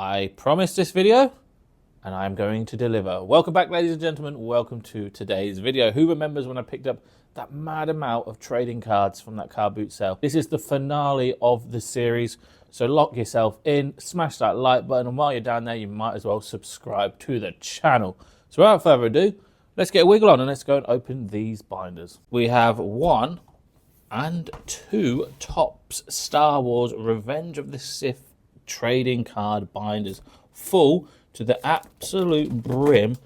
I promised this video, and I'm going to deliver. Welcome back, ladies and gentlemen. Welcome to today's video. Who remembers when I picked up that mad amount of trading cards from that car boot sale? This is the finale of the series, so lock yourself in, smash that like button, and while you're down there, you might as well subscribe to the channel. So without further ado, let's get a wiggle on and let's go and open these binders. We have 1 and 2 Topps Star Wars Revenge of the Sith trading card binders, full to the absolute brim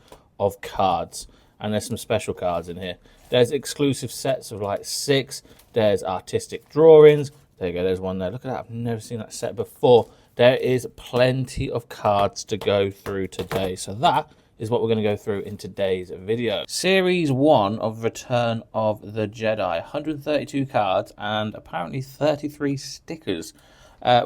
of cards. And there's some special cards in here. There's exclusive sets of like 6. There's artistic drawings. There you go, there's one there. Look at that, I've never seen that set before. There is plenty of cards to go through today. So that is what we're going to go through in today's video. Series 1 of Return of the Jedi. 132 cards and apparently 33 stickers.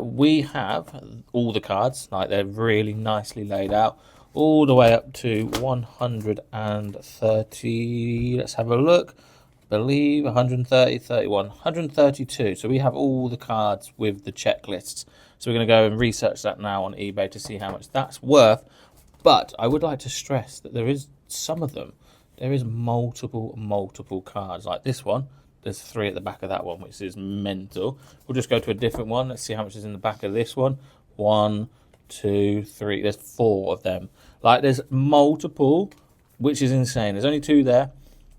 We have all the cards, like they're really nicely laid out, all the way up to 130, let's have a look, I believe 130, 31, 132. So we have all the cards with the checklists. So we're going to go and research that now on eBay to see how much that's worth. But I would like to stress that there is some of them, there is multiple cards, like this one. There's 3 at the back of that one, which is mental. We'll just go to a different one. Let's see how much is in the back of this one. 1, 2, 3. There's 4 of them. Like, there's multiple, which is insane. There's only 2 there.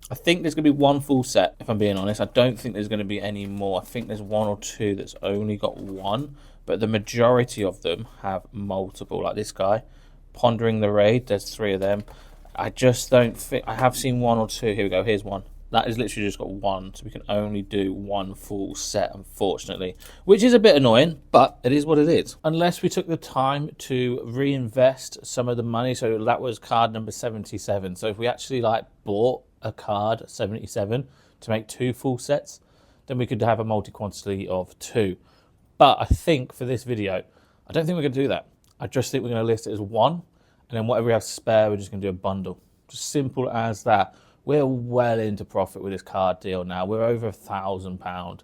I think there's going to be 1 full set, if I'm being honest. I don't think there's going to be any more. I think there's 1 or 2 that's only got 1. But the majority of them have multiple. Like this guy, Pondering the Raid. There's 3 of them. I just don't think... I have seen 1 or 2. Here we go. Here's 1. That is literally just got 1, so we can only do 1 full set, unfortunately, which is a bit annoying, but it is what it is. Unless we took the time to reinvest some of the money, so that was card number 77. So if we actually like bought a card 77 to make 2 full sets, then we could have a multi-quantity of 2. But I think for this video, I don't think we're going to do that. I just think we're going to list it as 1, and then whatever we have spare, we're just going to do a bundle. Just simple as that. We're well into profit with this card deal now. We're over £1,000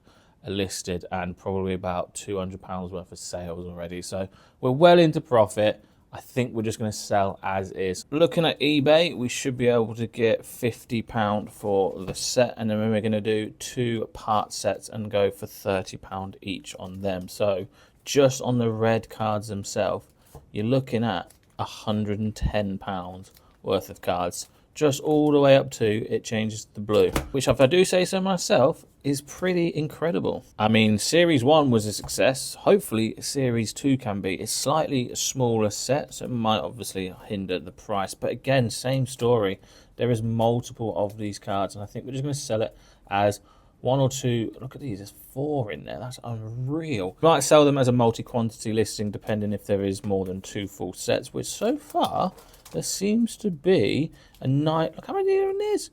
listed and probably about £200 worth of sales already. So we're well into profit. I think we're just going to sell as is. Looking at eBay, we should be able to get £50 for the set. And then we're going to do 2 part sets and go for £30 each on them. So just on the red cards themselves, you're looking at £110 worth of cards. Just all the way up to it changes to blue, which, if I do say so myself, is pretty incredible. I mean, Series 1 was a success. Hopefully, Series 2 can be. It's slightly smaller set, so it might obviously hinder the price. But again, same story. There is multiple of these cards, and I think we're just going to sell it as 1 or 2. Look at these, there's 4 in there. That's unreal. We might sell them as a multi-quantity listing, depending if there is more than 2 full sets, which so far... there seems to be a night. Look how many there is.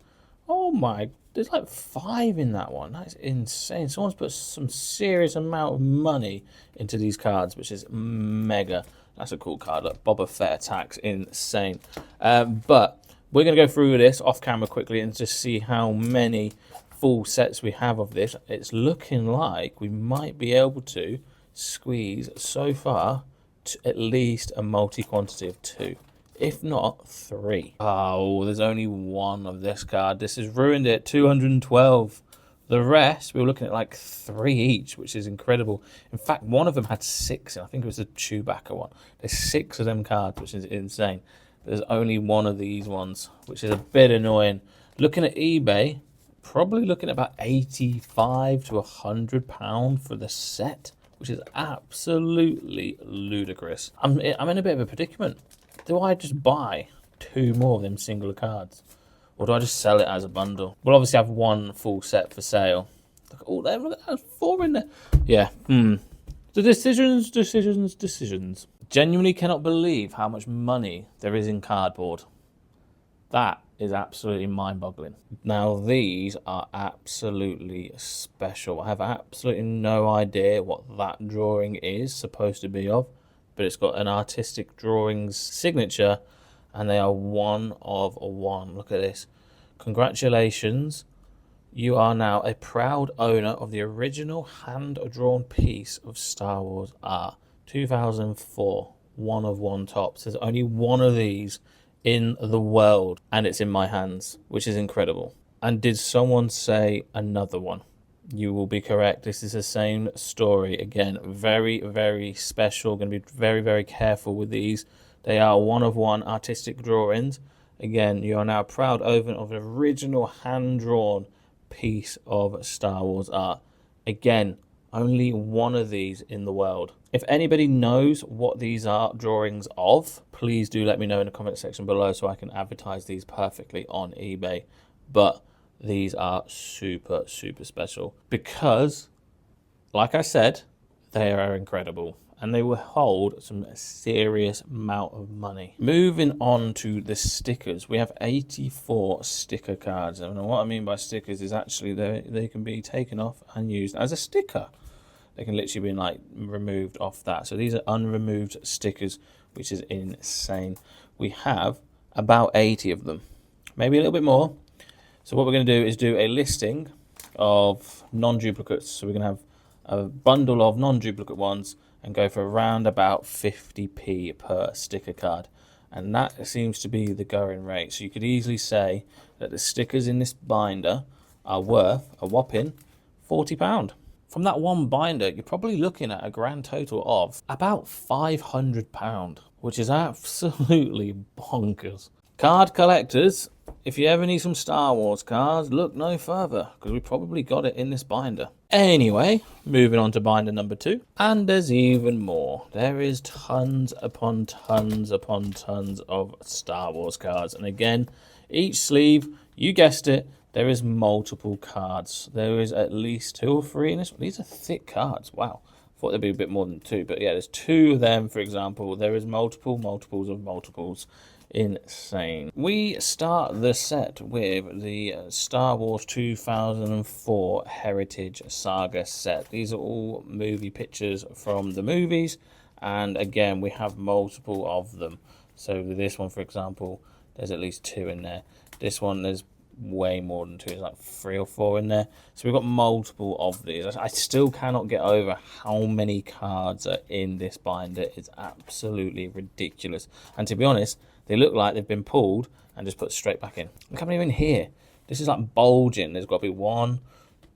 Oh my, there's like 5 in that one. That's insane. Someone's put some serious amount of money into these cards, which is mega. That's a cool card. Look, Boba Fett attacks, insane. But we're going to go through this off camera quickly and just see how many full sets we have of this. It's looking like we might be able to squeeze so far to at least a multi-quantity of 2. If not 3. Oh, there's only 1 of this card. This has ruined it. 212. The rest, we were looking at like 3 each, which is incredible. In fact, one of them had 6, and I think it was the Chewbacca one. There's 6 of them cards, which is insane. There's only 1 of these ones, which is a bit annoying. Looking at eBay, probably looking at about £85 to £100 for the set, which is absolutely ludicrous. I'm in a bit of a predicament. Do I just buy 2 more of them singular cards? Or do I just sell it as a bundle? We'll obviously have 1 full set for sale. Look at all them. Look at that, 4 in there. Yeah. The decisions. Genuinely cannot believe how much money there is in cardboard. That is absolutely mind-boggling. Now, these are absolutely special. I have absolutely no idea what that drawing is supposed to be of. But it's got an artistic drawings signature, and they are 1 of 1. Look at this. Congratulations. You are now a proud owner of the original hand-drawn piece of Star Wars R. 2004. one of one tops. There's only one of these in the world, and it's in my hands, which is incredible. And did someone say another one? You will be correct. This is the same story. Again, very, very special. Going to be very, very careful with these. They are one of one artistic drawings. Again, you are now a proud owner of an original hand-drawn piece of Star Wars art. Again, only one of these in the world. If anybody knows what these are drawings of, please do let me know in the comment section below so I can advertise these perfectly on eBay. But these are super, super special because, like I said, they are incredible and they will hold some serious amount of money. Moving on to the stickers, we have 84 sticker cards. And what I mean by stickers is actually they can be taken off and used as a sticker. They can literally be like removed off that. So these are unremoved stickers, which is insane. We have about 80 of them, maybe a little bit more. So what we're going to do is do a listing of non-duplicates. So we're going to have a bundle of non-duplicate ones and go for around about 50p per sticker card. And that seems to be the going rate. So you could easily say that the stickers in this binder are worth a whopping £40. From that one binder, you're probably looking at a grand total of about £500, which is absolutely bonkers. Card collectors, if you ever need some Star Wars cards, look no further, because we probably got it in this binder. Anyway, moving on to binder number 2. And there's even more. There is tons upon tons upon tons of Star Wars cards. And again, each sleeve, you guessed it, there is multiple cards. There is at least 2 or 3 in this one. These are thick cards. Wow. Thought there'd be a bit more than 2. But yeah, there's 2 of them, for example. There is multiples of multiples. Insane. We start the set with the Star Wars 2004 Heritage Saga set. These are all movie pictures from the movies, and again we have multiple of them. So with this one, for example, there's at least 2 in there. This one, there's way more than 2. There's like 3 or 4 in there. So we've got multiple of these. I still cannot get over how many cards are in this binder. It's absolutely ridiculous. And to be honest, they look like they've been pulled and just put straight back in. Look how many are in here. This is like bulging. There's got to be 1,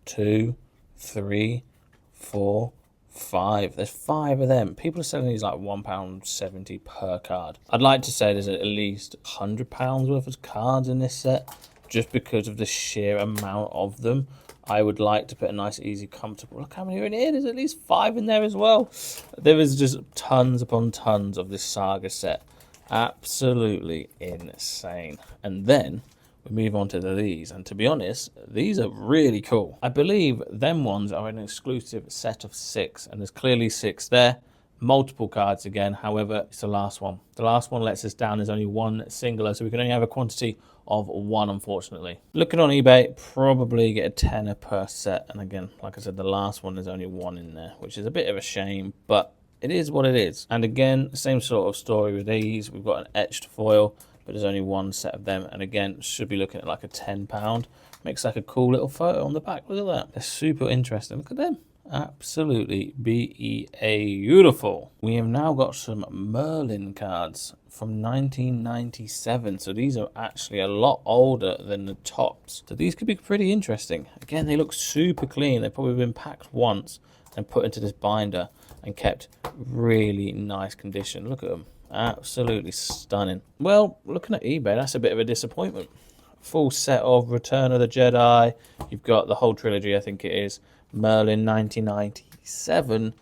2, 3, 4, 5. There's 5 of them. People are selling these like £1.70 per card. I'd like to say there's at least £100 worth of cards in this set, just because of the sheer amount of them. I would like to put a nice, easy, comfortable. Look how many are in here. There's at least 5 in there as well. There is just tons upon tons of this saga set. Absolutely insane. And then we move on to these, and to be honest, these are really cool. I believe them ones are an exclusive set of 6, and there's clearly 6 there. Multiple cards again, however, it's the last one. The last one lets us down. There's only 1 singular, so we can only have a quantity of 1, unfortunately. Looking on eBay, probably get a tenner per set, and again, like I said, the last one, there's only 1 in there, which is a bit of a shame, but it is what it is. And again, same sort of story with these. We've got an etched foil, but there's only 1 set of them. And again, should be looking at like a £10. Makes like a cool little photo on the back. Look at that. They're super interesting. Look at them. Absolutely beautiful. We have now got some Merlin cards from 1997. So these are actually a lot older than the tops. So these could be pretty interesting. Again, they look super clean. They've probably been packed once and put into this binder and kept really nice condition. Look at them. Absolutely stunning. Well, looking at eBay, that's a bit of a disappointment. Full set of Return of the Jedi. You've got the whole trilogy, I think it is. Merlin 1997.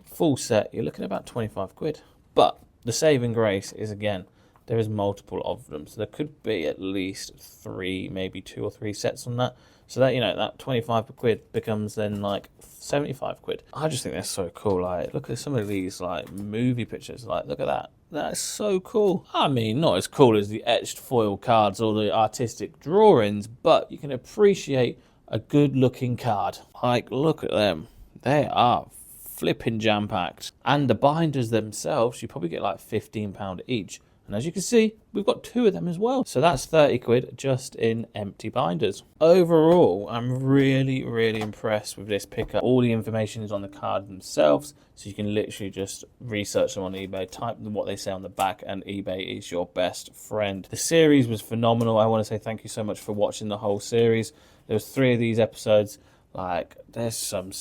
Full set. You're looking at about 25 quid. But the saving grace is, again, there is multiple of them. So there could be at least 3, maybe 2 or 3 sets on that. So that, you know, that 25 quid becomes then like 75 quid. I just think that's so cool. Like, look at some of these like movie pictures. Like, look at that. That's so cool. I mean, not as cool as the etched foil cards or the artistic drawings, but you can appreciate a good looking card. Like, look at them. They are flipping jam-packed. And the binders themselves, you probably get like £15 each. And as you can see, we've got 2 of them as well. So that's 30 quid just in empty binders. Overall, I'm really, really impressed with this pickup. All the information is on the card themselves, so you can literally just research them on eBay, type what they say on the back, and eBay is your best friend. The series was phenomenal. I want to say thank you so much for watching the whole series. There was 3 of these episodes. Like, there's some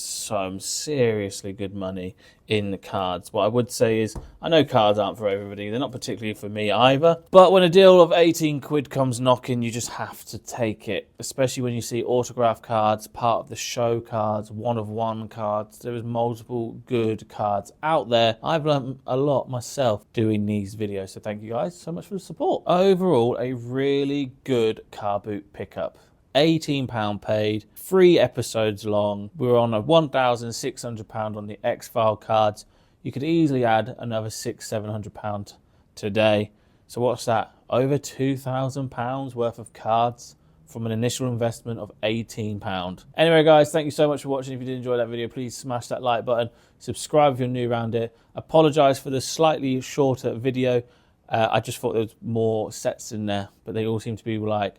seriously good money in the cards. What I would say is, I know cards aren't for everybody. They're not particularly for me either. But when a deal of 18 quid comes knocking, you just have to take it. Especially when you see autograph cards, part of the show cards, one-of-one cards. There is multiple good cards out there. I've learned a lot myself doing these videos. So thank you guys so much for the support. Overall, a really good car boot pickup. £18 paid, 3 episodes long. We're on a £1,600 on the X-File cards. You could easily add another £600-700 today. So what's that? Over £2,000 worth of cards from an initial investment of £18. Anyway, guys, thank you so much for watching. If you did enjoy that video, please smash that like button. Subscribe if you're new around here. Apologise for the slightly shorter video. I just thought there was more sets in there, but they all seem to be like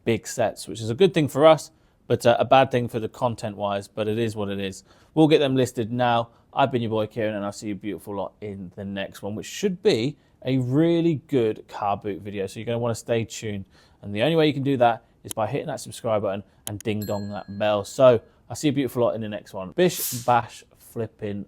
big sets, which is a good thing for us, but a bad thing for the content-wise, but it is what it is. We'll get them listed now. I've been your boy Kieran, and I'll see you beautiful lot in the next one, which should be a really good car boot video, so you're going to want to stay tuned. And the only way you can do that is by hitting that subscribe button and ding-dong that bell. So I'll see you beautiful lot in the next one. Bish, bash, flipping